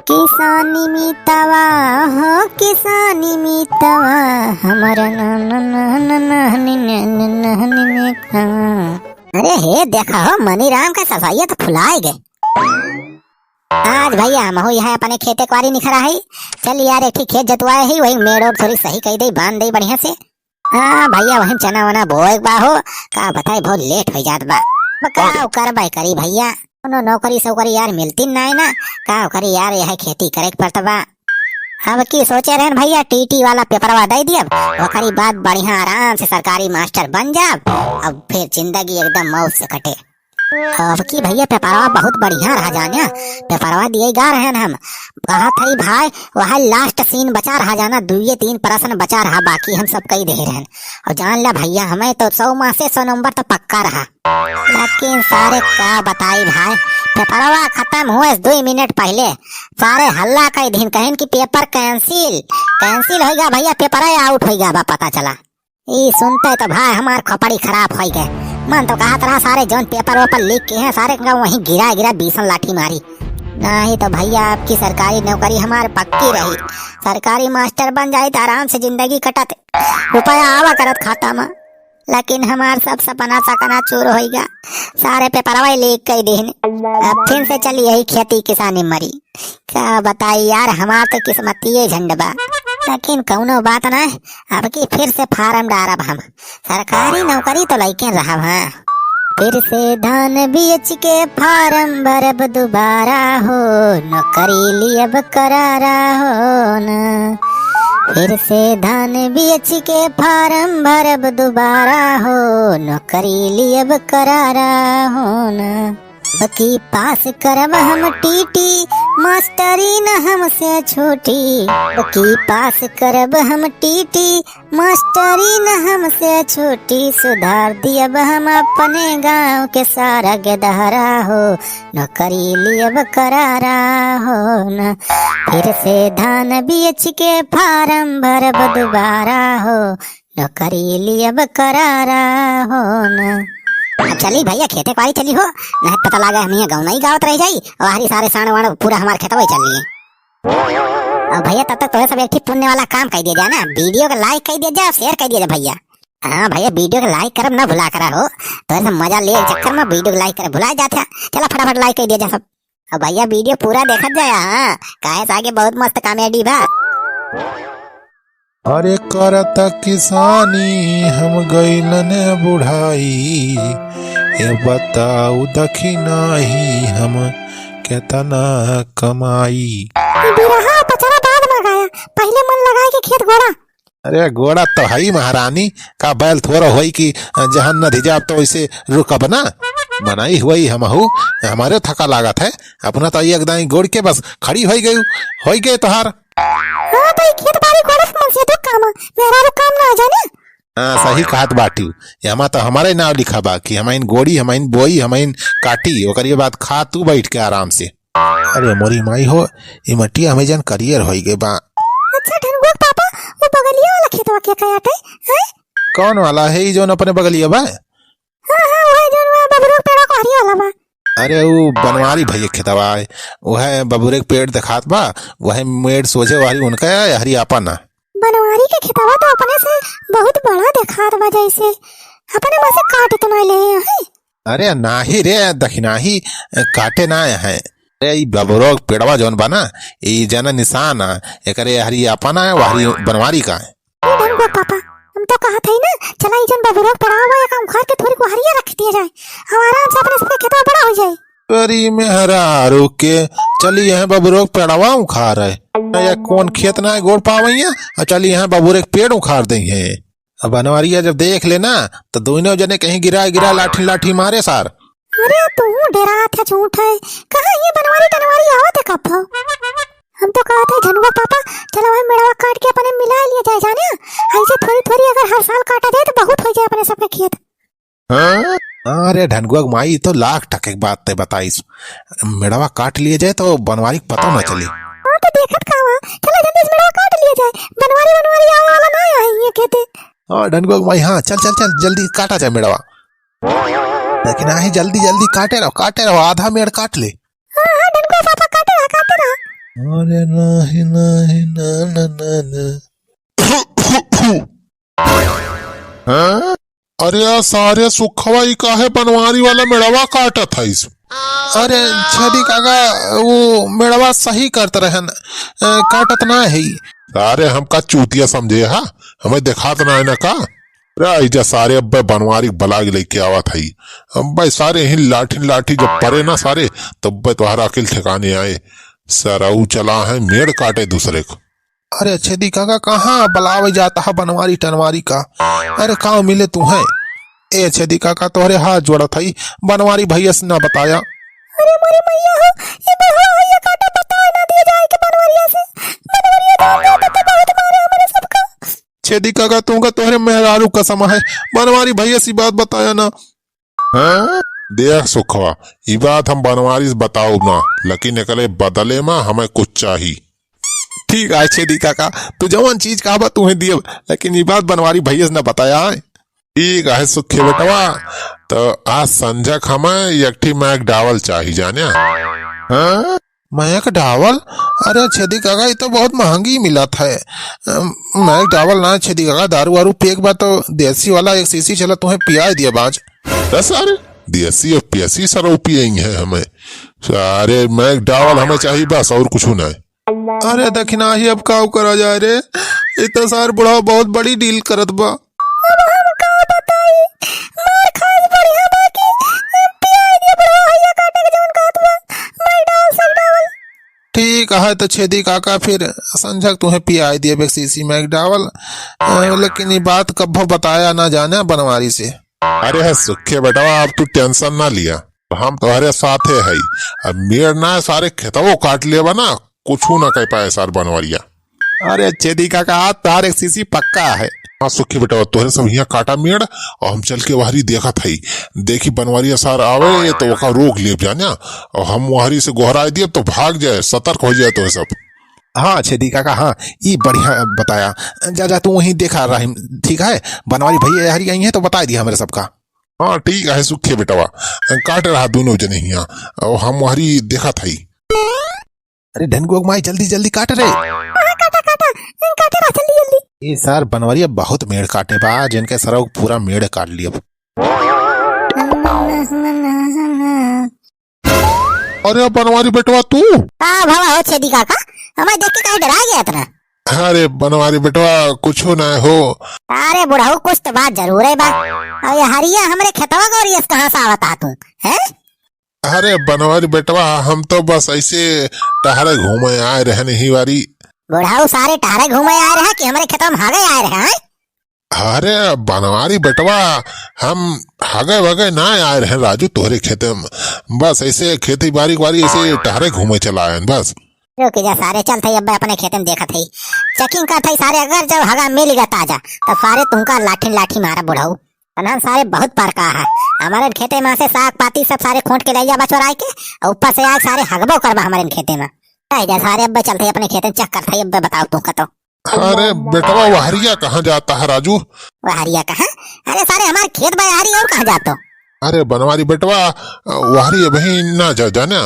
किसानी मितवा हो किसानी मितवा हमारा अरे हे देखा हो मनीराम का सफाइया तो फुलाए गए। आज भैया हम हो यहाँ अपने खेते क्वारी निखरा है। चल यार एक खेत जतवाए ही वही मेड़ और थोड़ी सही कही दे बांध दे बढ़िया से। हाँ भैया वही चना वना बोए बा हो का बताए बहुत लेट हो जात बा। का कर भाई करी भैया कोनो नौकरी सौकरी यार मिलती नहीं ना का करी यार यह खेती करे पड़ता बा। अब की सोचे रहे भैया टीटी वाला पेपरवा दे दिया ओकरी बाद बढ़िया आराम से सरकारी मास्टर बन जाब। अब फिर जिंदगी एकदम मौज से कटे। अब की भैया पेपरवा बहुत बढ़िया रहा जाना पेपरवा दिए गा रहे हम कहा था भाई वह लास्ट सीन बचा रहा जाना 2-3 प्रश्न बचा रहा बाकी हम सब कई दे रहे और जान ला भैया हमें तो 100 माह से 100 नंबर तो पक्का रहा। लेकिन सारे क्या बताई भाई पेपरवा खत्म हुए 2 मिनट पहले सारे हल्ला कई दिन कहें कि पेपर कैंसिल हो गया भैया पेपर आउट हो गया बा पता चला। ये सुनते तो भाई हमार खोपड़ी खराब हो गए। मन तो कहा रहा सारे जौन पेपर वेपर लिख के हैं सारे वहीं गिरा बीसन लाठी मारी। नहीं तो भैया आपकी सरकारी नौकरी हमारे पक्की रही सरकारी मास्टर बन जाए तो आराम से जिंदगी कटत रुपया आवा करत खाता में। लेकिन हमार सब सपना सकना चूर हो गया सारे पेपरवा लिख के दिन। अब फिर से चली यही खेती किसानी मरी क्या बताई यार हमार तो किस्मती झंडबा। लेकिन कौनो बात ना अब की फिर से फार्म डारब हम सरकारी नौकरी तो लइके रहब। हाँ फिर से धान बेच के फार्म भरब दोबारा हो नौकरी लियब करारा हो न। फिर से धान बेच के फार्म भरब दोबारा हो नौकरी लियब करारा हो न। बकी पास करब हम टीटी मास्टरी न हमसे छोटी। बकी पास करब हम टीटी मास्टरी न हमसे छोटी। सुधार दियब हम अपने गांव के सारा गदहरा हो नौकरी लियब करारा हो न। फिर से धान बेच के फार्म भरब दोबारा हो नौकरी लियब करारा हो न। चली भैया खेते क्वारी चली हो नहीं पता लगा हम गाँव नहीं गाँव रह जाई और हरी सारे साण वाण पूरा हमारे खेतवा चल लिए। और भैया तब तक तो सब एक पुण्य वाला काम कर दिया जाए ना वीडियो को लाइक कर दिया जाए शेयर कर दिया जाए भैया। हाँ भैया वीडियो को लाइक करब ना भुला करा हो तो ऐसा मजा ले चक्कर में वीडियो को लाइक कर भुला जाते चला फटाफट लाइक कर दिया जाए सब। और भैया वीडियो पूरा देखा जाए। हाँ काहे से आगे बहुत मस्त कॉमेडी बा। अरे करता किसानी हम गइलन बुढ़ाई ये बताऊ दखिना ही हम केतना कमाई। बिरहा पचरा बाद में गाया पहले मन लगाए के खेत गोड़ा। अरे गोड़ा तो है महारानी का बैल थोड़ा होई कि जहां न धिजाब तो वैसे रुकब ना बनाई हुई हम हमारे थका लागत है अपना तो एकदम गोड़ के बस खड़ी हो गई तोहार। हाँ तो खेत बाड़ी गोड़स मन से तो काम मेरा रो काम ना जाने। हाँ सही कहत बाटी यहाँ तो हमारे नाम लिखा बा कि हमाइन गोड़ी हमाइन बोई हमाइन काटी ओकर ये बात खा तू बैठ के आराम से। अरे मोरी माई हो ये मट्टी हमें जन करियर हो गए बा। अच्छा ढंगुआ पापा वो बगलिया वाला खेतवा के काटे हैं कौन वाला है ये जोन अपने बगलिया बा। हाँ हाँ वो है जोन बबरू पेड़ा को हरी वाला बा। अरे वो बनवारी भैया खेतवा है वो है बबूरे के पेड़ दिखात बा वह मेड़ सोचे वाली उनका हरी आपा ना। बनवारी के खेतवा तो अपने से बहुत बड़ा दिखात बा जैसे अपने में से काट तो नहीं ले हैं। अरे नाही रे दखिनाही काटे ना है अरे ये बबूरो पेड़वा जोन बा ना ये जना निशान है एकरे हरी आपा ना है वो हरी बनवारी का है। ढंगुआ पापा हम तो कहा था ही ना चला ये जन बबूरो पड़ा हुआ है काम घर के थोड़ी को हरिया रख दिया जाए हमारा से अपने से खेतवा बड़ा हो जाए। अरे मेहरा रुक के चली यहाँ बबूरो पेड़वा उखाड़ रहे या कौन खेत ना है गोड़ पावैया चली यहाँ बबूरे के पेड़ उखाड़ देंगे। अब बनवारिया जब देख लेना तो दोनों जने कहीं गिरा लाठी लाठी मारे सार। अरे तू डरा था झूठ है कहाँ ये बनवारी आवत है कब हम तो कहा था झनुआ पापा चलो भाई मेड़ा काट के अपने मिला लिया जाए जाने ऐसे थोड़ी अगर हर साल काटा जाए तो बहुत हो जाए अपने सबके खेत। हाँ? अरे ढनगुआ माई तो लाख टके बात ते बताई मेड़वा काट लिए जाए तो बनवारी पता न चले। हाँ तो देखत कहाँ चलो जल्दी से मेड़ा काट लिया जाए बनवारी आवे वाला ना है ये कहते। हाँ ढनगुआ माई हाँ चल जल्दी काटा जाए मेड़वा लेकिन जल्दी काटे रहो आधा मेड़ काट ले। हाँ ढनगुआ पापा काटे रहा अरे नहीं नहीं ना ना ना ना हाँ? अरे यार सारे सुखवा ही काहे बनवारी वाला मेड़वा काटा था इस। अरे छेदी काका वो मेड़वा सही करते रहन काटत ना है सारे हमका चूतिया समझे हा हमें दिखात ना है ना का राइजा सारे अब्बे बनवारी बलाग लेके आवा था अब्बे सारे ही लाठी लाठी जब परे ना सारे तब तुम्हारा अकिल ठिकाने आए सराऊ चला है मेड़ काटे दूसरे को। अरे छेदी काका कहाँ बलावे जाता है बनवारी टनवारी का अरे कहाँ मिले तू है ए छेदी काका तोहरे हाथ जोड़ा था बनवारी भैया से ना बताया। अरे मोरे मैया हो ये बहवा भैया काटा बता ना दिया जाए कि बनवारिया से बनवारिया जान जाता तो बहुत मारे हमारे सबका। छेदी काका तू का तोहरे मेहरारू कसम है बनवारी भैया सी बात बताया ना। हाँ देख सुखवा ये बात हम बनवारी से बताओ ना लेकिन निकले बदले में हमें कुछ चाहिए। ठीक है छेदी काका तू जवन चीज कहा तुम्हें दिए लेकिन ये बात बनवारी भैया से ना बताया है। ठीक है सुखे बेटवा तो आज संजक हमें एकठी मैक डावल चाहिए जाने। हाँ मैक डावल अरे छेदी काका ये तो बहुत महंगी मिला था मैक डावल ना छेदी काका दारू वारू पेक बा तो देसी वाला एक सीसी चला तुम्हें पिया दिया बाज दस अरे देसी और पियासी सर पियेंगे हमें अरे मैक डावल हमें चाहिए बस और कुछ नहीं। अरे दखिना ही अब का करा जाए रे इतना सार बुढ़ा बहुत बड़ी डील करत बा। ठीक है तो छेदी काका फिर संजक तुम्हें पिया दिए बेक्सीसी मैक डावल लेकिन ये बात कब बताया ना जाने बनवारी से। अरे है सुखे बेटा अब तू टेंशन ना लिया हम तुम्हारे साथ है अब मेड़ ना सारे खेतों काट लिया ना कुछ ना कह पाए सार बनवारिया। अरे छेदी काका तार एक सीसी पक्का है। हाँ सुखी बेटा तोहरे सब यहाँ काटा मेड़ और हम चल के वहारी देखा था देखी बनवारिया सार आवे तो वहाँ रोक लिए जाना और हम वहारी से गोहरा दिए तो भाग जाए सतर्क हो जाए तो सब। हाँ छेदी काका हाँ ये बढ़िया बताया जा जा तू वहीं देखा रही ठीक है बनवारी भैया हरी आई है तो बता दिया हमारे सबका। हाँ ठीक है सुखे बेटवा काट रहा दोनों जने यहाँ और हम वहारी देखा था। अरे ढनगोग माई जल्दी जल्दी काट रहे काटे रहा जल्दी जल्दी। ये सर बनवारी बहुत मेड़ काटे बा जिनके सर पूरा मेड़ काट लिया। अरे बनवारी बेटवा तू हाँ भावा हो छेदी काका हमें देख के कहीं डरा गया इतना। अरे बनवारी बेटवा कुछ ना हो। अरे बुढ़ाऊ कुछ तो बात जरूर है बा अरे हरिया हमारे खेतवा गौरियस कहाँ से आवता तू है। अरे बनवारी बेटवा हम तो बस ऐसे टहरे घूमे आए रहने ही वारी। बुढ़ाऊ सारे टहरे घूमे आए रहे कि हमारे खेतवा में हागे आए रहे हैं। अरे बनवारी बेटवा हम हागे वगे ना आए रहे राजू तोहरे खेते में बस ऐसे खेती बारी वारी ऐसे टहरे घूमे चला आए बस। रुक जा सारे चल थे अब अपने खेत में देखा थी चेकिंग का थी सारे अगर जब हगा मिल गया ताजा तो सारे तुमका लाठी लाठी मारा बुढ़ाऊ अनाम सारे बहुत परका है हमारे खेते में से साग पाती सब सारे खोट के लिया बचोराई के और ऊपर से आग सारे हगबो करवा हमारे खेते में सारे अब चलते अपने खेत में चक्कर थे अब बताओ तुमका तो। अरे बेटवा वहरिया कहाँ जाता है राजू। वहरिया कहाँ अरे सारे हमारे खेत बहारी और कहाँ जाते। अरे बनवारी बेटवा वहारी अभी ना जा जाना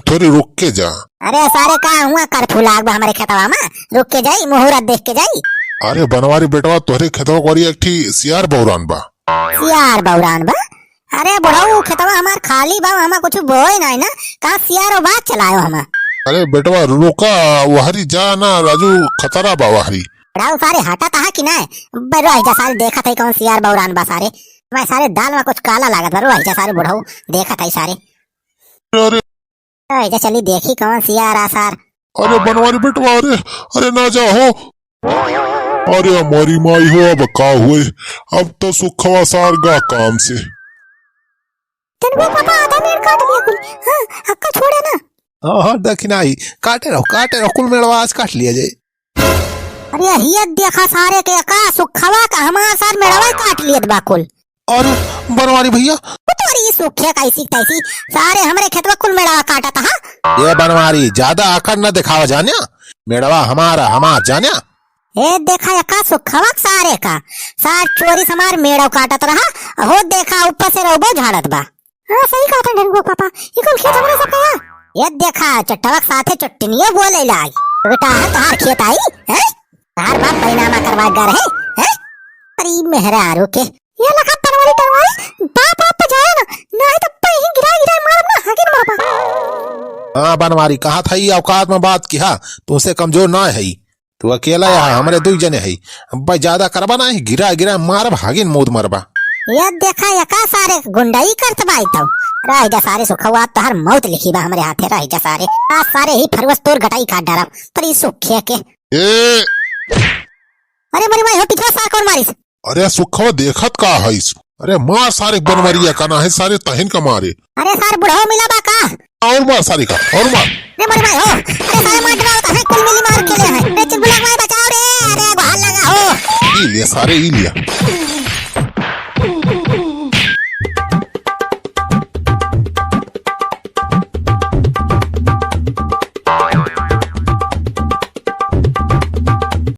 थोड़ी रुक के जा। अरे सारे कहा हुआ कर्फ्यू लाग हमारे खेतवा में रुक के जाई मुहूर्त देख के जाई। अरे बनवारी बेटवा तोहरे खेतवा को एक ठी सियार बौरान बा। सियार बौरान बा अरे बुढ़ाऊ खेतवा हमार खाली बा हमार कुछ बोए नहीं ना कहाँ सियार बात चलायो हमें। अरे बेटवा रुका वहारी जा ना राजू खतरा बा वहारी। बुढ़ाऊ सारे हटा था कि नहीं बरो ऐसा सारे देखा था कौन सियार बौरान बा सारे मैं सारे दाल में कुछ काला लागत बरो ऐसा सारे बुढ़ाऊ देखा था सारे। अरे ऐसा चली देखी कौन सियार आ सार। अरे बनवारी बेटवा अरे अरे ना जाओ अरे हमारी माई हो अब का हुए अब तो सुखवा सार गा काम से। पापा आधा मेड़ काट लिया कुल हाँ हक्का छोड़े ना। हाँ दखिना ही काटे रहो कुल मेड़वा आज काट लिया जाए। अरे हिया देखा सारे के का सुखवा का हमारा सार मेड़वा काट लिया बाकुल। और बनवारी भैया तुम्हारी सुखिया कैसी तैसी सारे हमारे खेतवा कुल मेड़वा काटा था। ये बनवारी ज्यादा आकर न दिखावा जाने मेड़वा हमार जाने। ए देखा का सुखवा सारे का सार चोरी समार मेड़व काटत रहा हो देखा ऊपर से रोबो झाड़त बा। हाँ सही कहा था ढंगो पापा ये कुल खेत हमारा सब का ये देखा चट्टवक साथे चुट्टनिए बोले लाग। बेटा है तोहार खेत आई है, तोहार बाप पैनामा करवा गर है। अरे मेहरारू के ये लगा तनवारी टनवारी बाप पे जाए ना, नहीं तो पे ही गिरा मार ना हगिन बाबा। हाँ बनवारी कहा था ये औकात में बात किया, तुमसे कमजोर ना है, तू अकेला है, हमारे 2 जने है, भाई ज्यादा करबा ना, गिरा मार भागिन मोद मरबा। ये देखा यका सारे गुंडाई करत बाई तो रह जा सारे सुखवा तहर मौत लिखी बा हमरे हाथे, रह जा सारे आज सारे ही फरवस तोर घटाई काट डाला पर ई सुखे के। अरे मरे भाई हो पिछवा सार कौन मारिस? अरे सुखवा देखत का है, अरे मार सारे बनवरिया का ना है, सारे तहन का मारे। अरे सार बुढ़ाओ मिला बा का? और मार सारे का और मार। अरे मरे भाई हो, अरे सारे मार डाल तो है कुल मिली मार के ले है। रे चिल्ला भाई बचाओ रे, अरे बाहर लगा हो। ई ले सारे ई लिया।